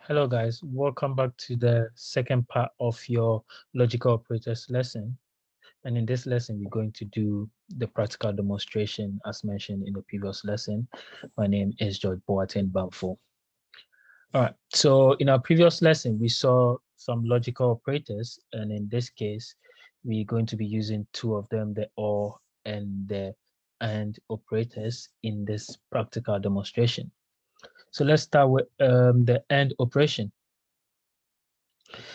Hello guys, welcome back to the second part of your logical operators lesson. And in this lesson, we're going to do the practical demonstration as mentioned in the previous lesson. My name is George Boateng Bamfo. All right, so in our previous lesson, we saw some logical operators, and in this case, we're going to be using two of them, the OR and the AND operators in this practical demonstration. So let's start with the AND operation.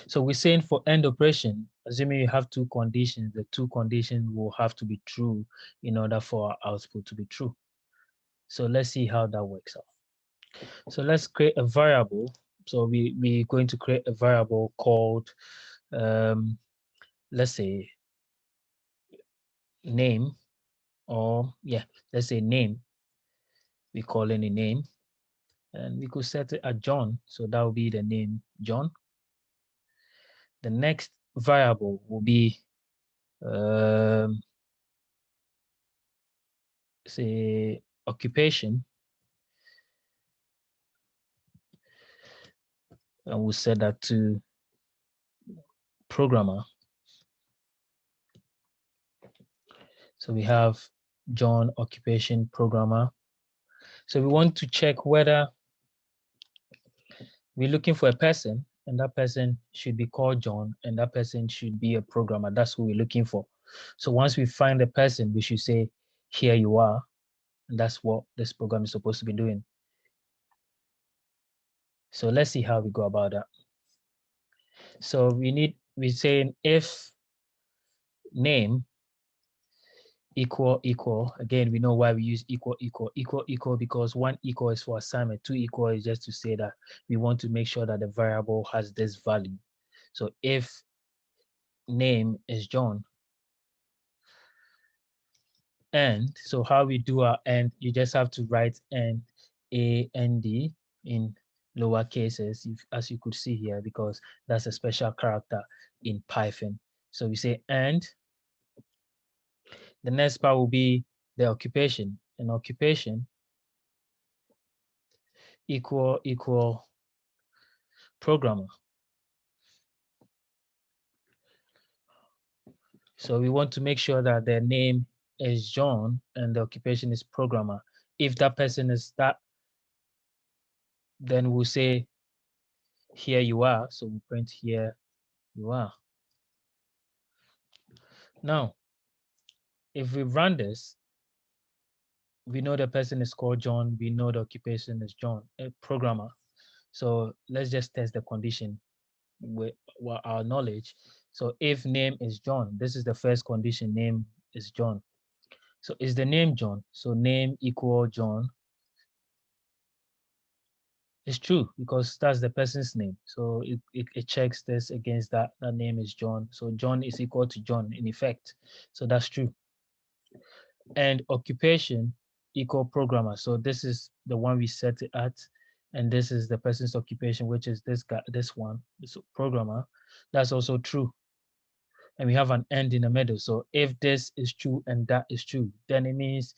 So we're saying for AND operation, assuming you have two conditions, the two conditions will have to be true in order for our output to be true. So let's see how that works out. So let's create a variable. So we're going to create a variable called, let's say, name, or yeah, let's say name. We call any name, and we could set it at John. So that will be the name John. The next variable will be say occupation, and we'll set that to programmer. So we have John occupation programmer. So we want to check whether we're looking for a person, and that person should be called John, and that person should be a programmer. That's who we're looking for. So once we find the person, we should say, here you are. And that's what this program is supposed to be doing. So let's see how we go about that. So we're saying if name equal. Again, we know why we use equal because one equal is for assignment, two equal is just to say that we want to make sure that the variable has this value. So if name is John, and so how we do our and, you just have to write and A-N-D in lower cases, as you could see here, because that's a special character in Python. So we say and, the next part will be the occupation. An occupation equal programmer. So we want to make sure that their name is John and the occupation is programmer. If that person is that, then we'll say, here you are. So we print here you are. Now, if we run this, we know the person is called John. We know the occupation is John, a programmer. So let's just test the condition with our knowledge. So if name is John, this is the first condition, name is John. So is the name John? So name equal John. It's true because that's the person's name. So it checks this against that name is John. So John is equal to John in effect. So that's true. And occupation equal programmer. So this is the one we set it at. And this is the person's occupation, which is this guy, this one, this programmer. That's also true. And we have an end in the middle. So if this is true and that is true, then it means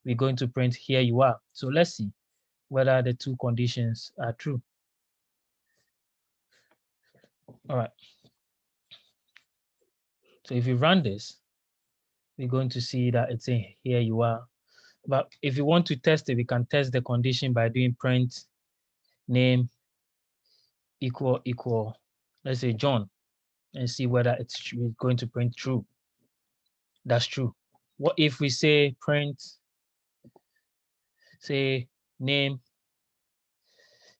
we're going to print here you are. So let's see whether the two conditions are true. All right. So if you run this, we're going to see that it's in here you are. But if you want to test it, we can test the condition by doing print name equal, let's say John, and see whether it's going to print true. That's true. What if we say print, say name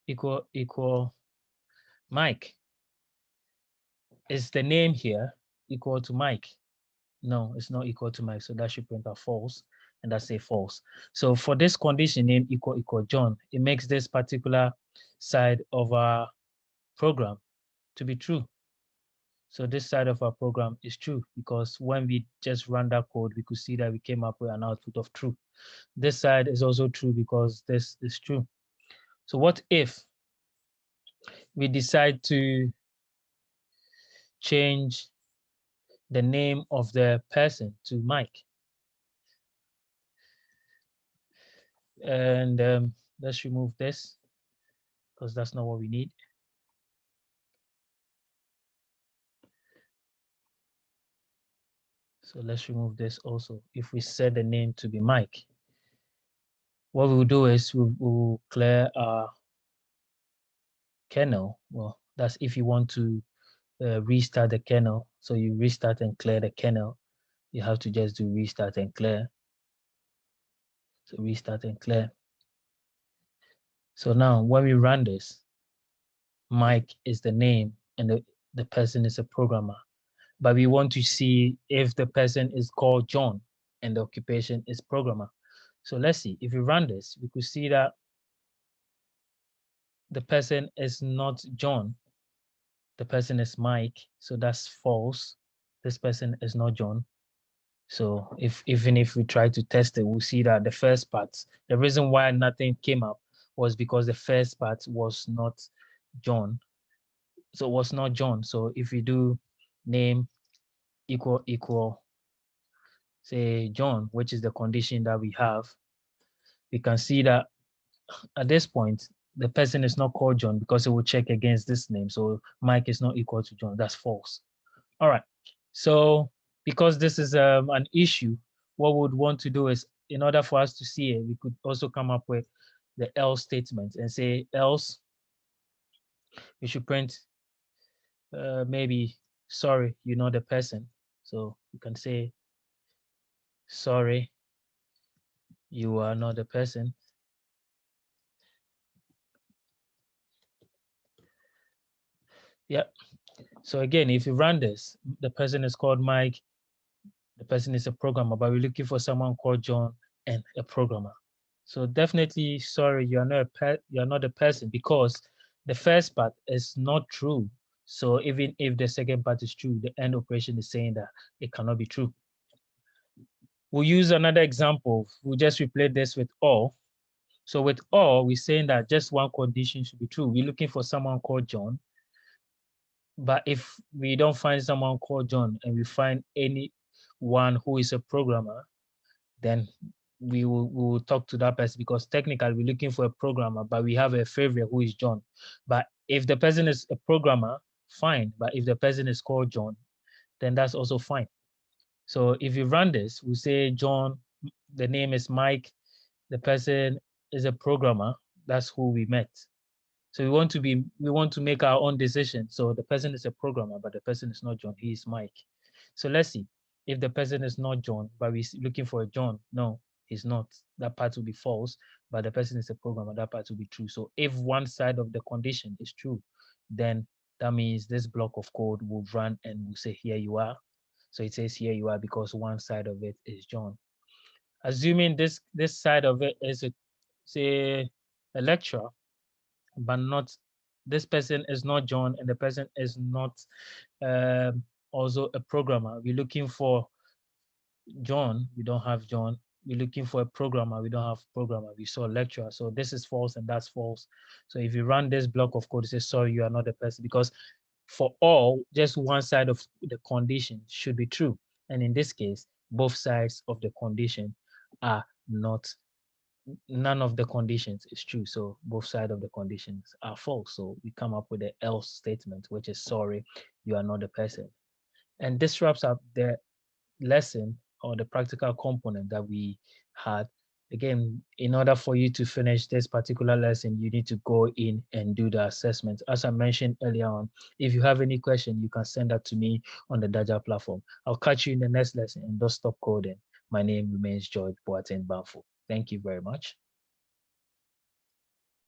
equal Mike? Is the name here equal to Mike? No, it's not equal to Mike, so that should print out false, and that's a false. So for this condition name equal John, it makes this particular side of our program to be true. So this side of our program is true because when we just ran that code, we could see that we came up with an output of true. This side is also true because this is true. So what if we decide to change the name of the person to Mike? And let's remove this because that's not what we need. So let's remove this also. If we set the name to be Mike, what we'll do is we'll clear our kernel. Well, that's if you want to restart the kernel. So you restart and clear the kernel. You have to just do restart and clear. So restart and clear. So now when we run this, Mike is the name and the person is a programmer. But we want to see if the person is called John and the occupation is programmer. So let's see, if we run this, we could see that the person is not John. The person is Mike, so that's false. This person is not John. So even if we try to test it, we'll see that the first part, the reason why nothing came up was because the first part was not John. So it was not John. So if we do name equal, say John, which is the condition that we have, we can see that at this point, the person is not called John because it will check against this name. So Mike is not equal to John. That's false. All right. So because this is an issue, what we would want to do is, in order for us to see it, we could also come up with the else statement and say else. We should print maybe sorry, you're not the person. So you can say sorry, you are not the person. Yep. So again, if you run this, the person is called Mike, the person is a programmer, but we're looking for someone called John and a programmer. So definitely, sorry, you are not a person because the first part is not true. So even if the second part is true, the end operation is saying that it cannot be true. We'll use another example. We'll just replace this with or. So with or, we're saying that just one condition should be true. We're looking for someone called John. But if we don't find someone called John and we find anyone who is a programmer, then we will talk to that person because technically we're looking for a programmer, but we have a favorite who is John. But if the person is a programmer, fine. But if the person is called John, then that's also fine. So if you run this, we say John, the name is Mike, the person is a programmer, that's who we met. So we want to make our own decision. So the person is a programmer, but the person is not John, he is Mike. So let's see. If the person is not John, but we're looking for a John, no, he's not. That part will be false, but the person is a programmer, that part will be true. So if one side of the condition is true, then that means this block of code will run and will say, here you are. So it says here you are because one side of it is John. Assuming this side of it is say a lecturer, but not, this person is not John and the person is not also a programmer. We're looking for John, we don't have John. We're looking for a programmer, we don't have programmer. We saw lecturer. So this is false and that's false. So if you run this block of code, it says, sorry, you are not a person, because for all, just one side of the condition should be true. And in this case, both sides of the condition are not, none of the conditions is true. So both sides of the conditions are false. So we come up with the else statement, which is sorry, you are not a person. And this wraps up the lesson or the practical component that we had. Again, in order for you to finish this particular lesson, you need to go in and do the assessment. As I mentioned earlier on, if you have any question, you can send that to me on the Daja platform. I'll catch you in the next lesson and don't stop coding. My name remains George Boateng Banfo. Thank you very much.